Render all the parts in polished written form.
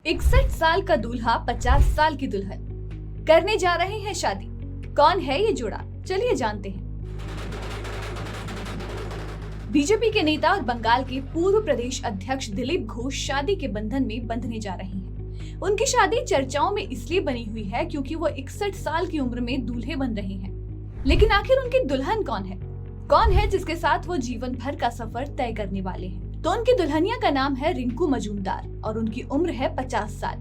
61 साल का दूल्हा 50 साल की दुल्हन करने जा रहे हैं शादी। कौन है ये जोड़ा, चलिए जानते हैं। बीजेपी के नेता और बंगाल के पूर्व प्रदेश अध्यक्ष दिलीप घोष शादी के बंधन में बंधने जा रहे हैं। उनकी शादी चर्चाओं में इसलिए बनी हुई है क्योंकि वो 61 साल की उम्र में दूल्हे बन रहे हैं। लेकिन आखिर उनकी दुल्हन कौन है? कौन है जिसके साथ वो जीवन भर का सफर तय करने वाले हैं? तो उनकी दुल्हनिया का नाम है रिंकू मजूमदार और उनकी उम्र है 50 साल।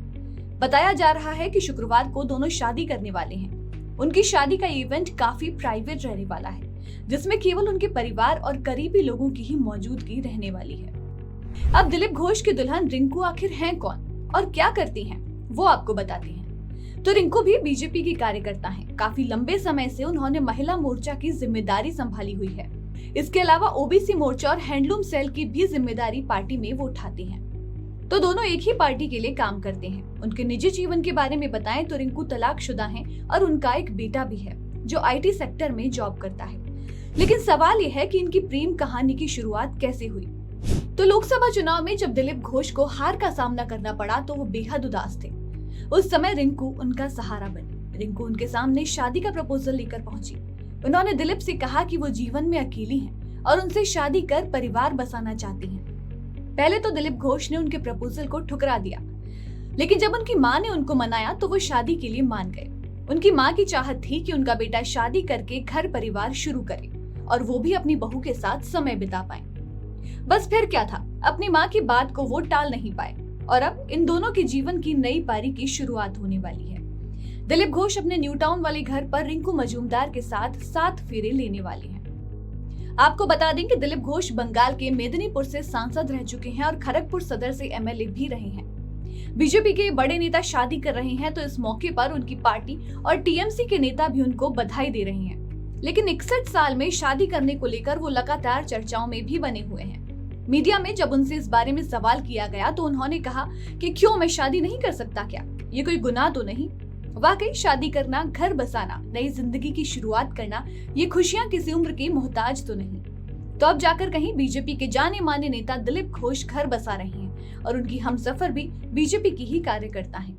बताया जा रहा है कि शुक्रवार को दोनों शादी करने वाले हैं। उनकी शादी का इवेंट काफी प्राइवेट रहने वाला है, जिसमें केवल उनके परिवार और करीबी लोगों की ही मौजूदगी रहने वाली है। अब दिलीप घोष की दुल्हन रिंकू आखिर हैं कौन और क्या करती हैं, वो आपको बताते हैं। तो रिंकू भी बीजेपी की कार्यकर्ता हैं। काफी लंबे समय से उन्होंने महिला मोर्चा की जिम्मेदारी संभाली हुई है। इसके अलावा ओबीसी मोर्चा और हैंडलूम सेल की भी जिम्मेदारी पार्टी में वो उठाती हैं। तो दोनों एक ही पार्टी के लिए काम करते हैं। उनके निजी जीवन के बारे में बताएं तो रिंकू तलाकशुदा हैं और उनका एक बेटा भी है जो आईटी सेक्टर में जॉब करता है। लेकिन सवाल यह है कि इनकी प्रेम कहानी की शुरुआत कैसे हुई। तो लोकसभा चुनाव में जब दिलीप घोष को हार का सामना करना पड़ा तो वो बेहद उदास थे। उस समय रिंकू उनका सहारा बनी। रिंकू उनके सामने शादी का प्रपोजल लेकर पहुंची। उन्होंने दिलीप से कहा कि वो जीवन में अकेली हैं और उनसे शादी कर परिवार बसाना चाहती हैं। पहले तो दिलीप घोष ने उनके प्रपोजल को ठुकरा दिया, लेकिन जब उनकी मां ने उनको मनाया तो वो शादी के लिए मान गए। उनकी मां की चाहत थी कि उनका बेटा शादी करके घर परिवार शुरू करे और वो भी अपनी बहू के साथ समय बिता पाए। बस फिर क्या था, अपनी मां की बात को वो टाल नहीं पाए और अब इन दोनों के जीवन की नई पारी की शुरुआत होने वाली है। दिलीप घोष अपने न्यू टाउन वाले घर पर रिंकू मजूमदार के साथ 7 फेरे लेने वाले हैं। आपको बता दें कि दिलीप घोष बंगाल के मेदिनीपुर से सांसद रह चुके हैं और खड़गपुर सदर से एमएलए भी रहे हैं। बीजेपी के बड़े नेता शादी कर रहे हैं तो इस मौके पर उनकी पार्टी और टीएमसी के नेता भी उनको बधाई दे रहे हैं। लेकिन 61 साल में शादी करने को लेकर वो लगातार चर्चाओं में भी बने हुए हैं। मीडिया में जब उनसे इस बारे में सवाल किया गया तो उन्होंने कहा कि क्यों, मैं शादी नहीं कर सकता क्या? ये कोई गुनाह तो नहीं? वाकई शादी करना, घर बसाना, नई जिंदगी की शुरुआत करना, ये खुशियां किसी उम्र की मोहताज तो नहीं। तो अब जाकर कहीं बीजेपी के जाने माने नेता दिलीप घोष घर बसा रहे हैं और उनकी हमसफर भी बीजेपी की ही कार्यकर्ता हैं।